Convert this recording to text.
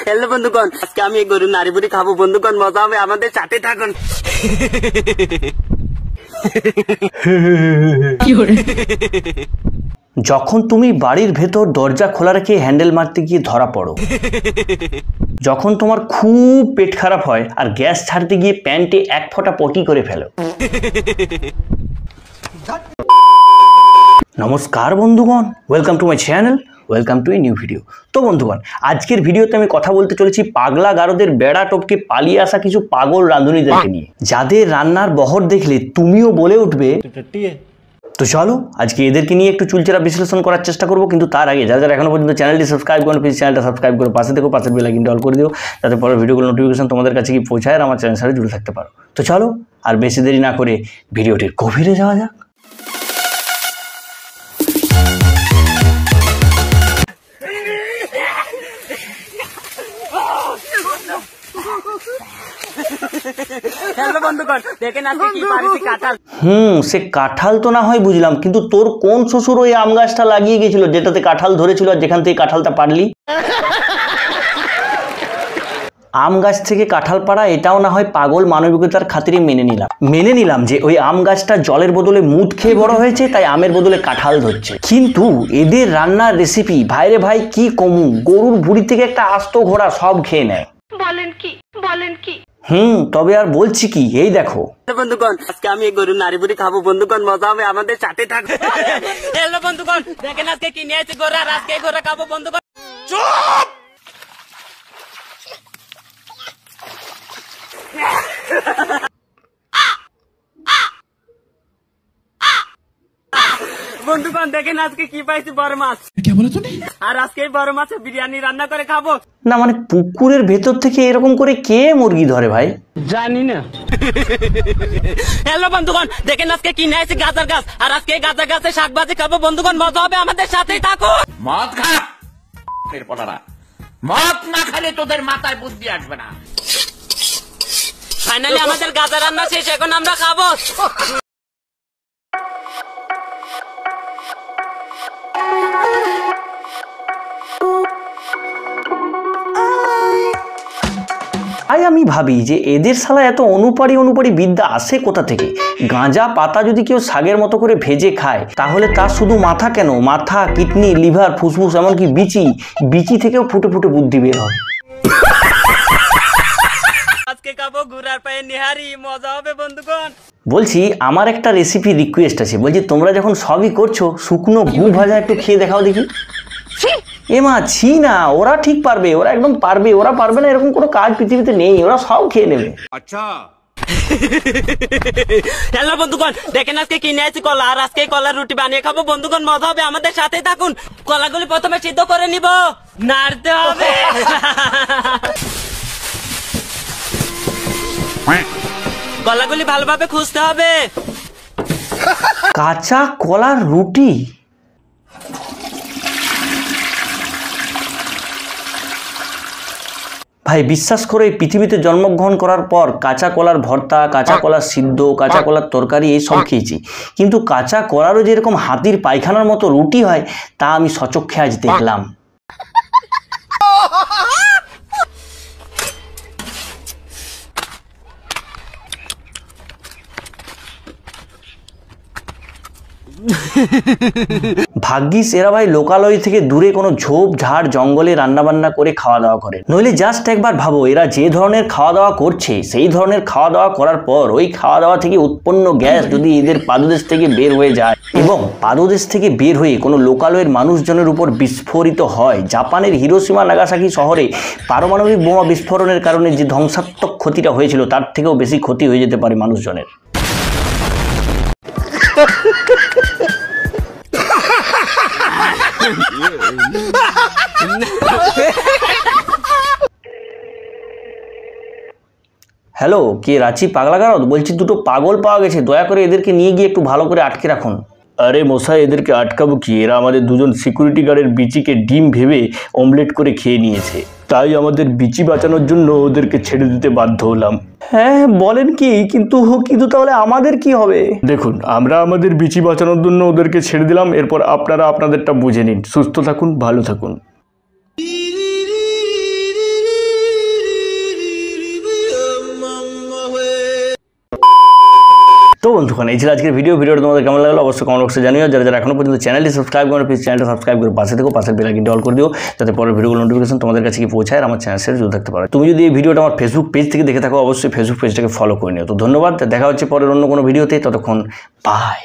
Hello বন্ধুগণ, আজকে আমি গরুর নাড়ি বুড়ি খাবো বন্ধুগণ, মজা হবে, আমাদের সাথে থাকুন। যখন তুমি বাড়ির ভেতর দরজা খোলা রেখে হ্যান্ডেল মারতে গিয়ে ধরা পড়ো, যখন তোমার খুব পেট খারাপ হয় আর গ্যাস ছাড়তে গিয়ে প্যান্টে এক ফোঁটা পটি করে ফেলো। নমস্কার বন্ধুগণ, welcome to my channel, welcome to a new video. তো বন্ধুগণ, আজকের ভিডিওতে আমি কথা বলতে চলেছি পাগলা গারদের বেড়া টপকে পালিয়ে আসা কিছু পাগল রাঁধুনিদেরকে নিয়ে, যাদের রান্নার বহর দেখলে তুমিও বলে উঠবে। তো চলো আজকে এদেরকে নিয়ে একটু চুলচেরা বিশ্লেষণ করার চেষ্টা করবো, কিন্তু তার আগে যারা যারা এখনো পর্যন্ত চ্যানেলটি সাবস্ক্রাইব করেন, প্লিজ চ্যানেলটা সাবস্ক্রাইব করে পাশে দেখো, পাশের বেল আইকনটা অল করে দিও, যাতে পরের ভিডিওগুলো নোটিফিকেশন তোমাদের কাছে কি পৌঁছায় আর আমার চ্যানেলের সাথে জুড়ে থাকতে পারো। তো চলো আর বেশি দেরি না করে ভিডিওটির গভীরে যাওয়া যাক। সে কাঁঠাল তো না হয় বুঝলাম, কিন্তু তোর কোন শ্বশুর ওই আম গাছটা লাগিয়ে গেছিল যেটাতে কাঁঠাল ধরেছিল আর যেখান থেকে কাঁঠালটা পারলি? আম গাছ থেকে কাঁঠাল পাড়া এটাও না হয় পাগল মানবিকতার খাতিরে মেনে নিলাম যে ওই আম গাছটা জলের বদলে মুদ খেয়ে বড় হয়েছে, তাই আমের বদলে কাঁঠাল ধরছে। কিন্তু এদের রান্নার রেসিপি ভাইরে ভাই কি কমু, গরুর ভুড়ি থেকে একটা আস্ত ঘোড়া সব খেয়ে নেয়। বলেন কি? তবে আর বলছি কি, এই দেখো বন্ধুগণ, আজকে আমি গরুর নাড়ি বুড়ি খাবো বন্ধুগণ, মজা হবে, আমাদের সাথে থাকবে। হ্যালো বন্ধুগণ, দেখেন আজকে কি নিয়ে আসছি গোরা, আর আজকে গোরা খাবো বন্ধুগণ। চুপ! বন্ধুগণ দেখেন আজকে কি পাইছি, বড় মাছ। আর আজকে বড় মাছের বিরিয়ানি রান্না করে খাবো। না মানে পুকুরের ভেতর থেকে এরকম করে কে মুরগি ধরে ভাই? জানি না। হ্যালো বন্ধুগণ, দেখেন আজকে কি নিয়ে আসছি গাঁজার গাছ, আর আজকে গাঁজার গাছে শাকভাজি খাবো বন্ধুগণ, মজা হবে, আমাদের সাথেই থাকো। মদ খা, মদ না খেলে তোদের মাথায় বুদ্ধি আসবে না। ফাইনালি আমাদের গাঁজা রান্না শেষ, এখন আমরা খাবো। তাই আমি ভাবি যে এদের শালা এত অনুপারি বিদ্যা আসে কোথা থেকে? গাঁজা পাতা যদি কেউ শাকের মতো করে ভেজে খায়, তাহলে তার শুধু মাথা কেন, মাথা, কিডনি, লিভার, ফুসফুস, এমনকি বিচি থেকেও ফুটে ফুটে বুদ্ধি বের হবে। আজকে খাবো ঘোড়ার পায়ে নিহারি, মজা হবে বন্ধুগণ। বলছি আমার একটা রেসিপি রিকোয়েস্ট আছে, বলছি তোমরা যখন সবই করছো শুকনো গু ভাজা একটু খেয়ে দেখাও দেখি। এ মা ছি না, ওরা ঠিক পারবে, ওরা একদম পারবে, ওরা পারবে না এরকম কোনো কাজ পৃথিবীতে নেই, ওরা সব খেয়ে নেবে। আচ্ছা হ্যালো বন্ধুগণ, দেখেন আজকে কিনে আছি কলা, আর আজকে কলার রুটি বানিয়ে খাবো বন্ধুগণ, মজা হবে, আমাদের সাথে থাকুন। কলাগুলি প্রথমে সিদ্ধ করে নিব, নাড়তে হবে। কলাগুলি ভালোভাবে খুঁজতে হবে। কাঁচা কলার রুটি? ভাই বিশ্বাস করে পৃথিবীতে জন্মগ্রহণ করার পর কাঁচা কলার ভর্তা, কাঁচা কলার সিদ্ধ, কাঁচা কলার তরকারি এইসব খেয়েছি, কিন্তু কাঁচা কলারও যেরকম হাতির পায়খানার মতো রুটি হয় তা আমি সচক্ষে আজ দেখলাম। ভাগ্যিস এরা ভাই লোকালয় থেকে দূরে কোনো ঝোপ ঝাড় জঙ্গলে রান্নাবান্না করে খাওয়া দাওয়া করে, নইলে জাস্ট একবার ভাবো এরা যে ধরনের খাওয়া দাওয়া করছে, সেই ধরনের খাওয়া দাওয়া করার পর ওই খাওয়া দাওয়া থেকে উৎপন্ন গ্যাস যদি এদের পাদদেশ থেকে বের হয়ে যায় এবং পাদদেশ থেকে বের হয়ে কোনো লোকালয়ের মানুষজনের উপর বিস্ফোরিত হয়, জাপানের হিরোশিমা নাগাসাকি শহরে পারমাণবিক বোমা বিস্ফোরণের কারণে যে ধ্বংসাত্মক ক্ষতিটা হয়েছিল তার থেকেও বেশি ক্ষতি হয়ে যেতে পারে মানুষজনের। হ্যালো, কে রাঁচি পাগলা গারদ? বলছি দুটো পাগল পাওয়া গেছে, দয়া করে এদেরকে নিয়ে গিয়ে একটু ভালো করে আটকে রাখুন। আরে মশাই, এদেরকে আটকাবো কি, এরা আমাদের দুজন সিকিউরিটি গার্ডের বিচিকে ডিম ভেবে অমলেট করে খেয়ে নিয়েছে, তাই আমাদের বিচি বাঁচানোর জন্য ওদেরকে ছেড়ে দিতে বাধ্য হলাম। হ্যাঁ বলেন কি, কিন্তু তাহলে আমাদের কি হবে? দেখুন, আমরা আমাদের বিচি বাঁচানোর জন্য ওদেরকে ছেড়ে দিলাম, এরপর আপনারা আপনাদেরটা বুঝে নিন। সুস্থ থাকুন, ভালো থাকুন। তো বন্ধুগণ এই ছিল আজকের ভিডিওটা তোমাদের কেমন লাগলো অবশ্যই কমেন্ট বক্সে জানিও। যারা এখনো পর্যন্ত চ্যানেলটি সাবস্ক্রাইব করো প্লিজ চ্যানেলটা সাবস্ক্রাইব করে পাশে থেকো, পাশের বেল আইকনটি অল করে দিও যাতে পরের ভিডিওগুলো নোটিফিকেশন তোমাদের কাছে কি পৌঁছায় আর আমার চ্যানেল সাথে যুক্ত থাকতে পারো। তুমি যদি এই ভিডিওটা আমার ফেসবুক পেজ থেকে দেখে থাকো অবশ্যই ফেসবুক পেজটাকে ফলো করে নিও। তো ধন্যবাদ, দেখা হচ্ছে পরের অন্য কোনো ভিডিওতে, ততক্ষণ বাই।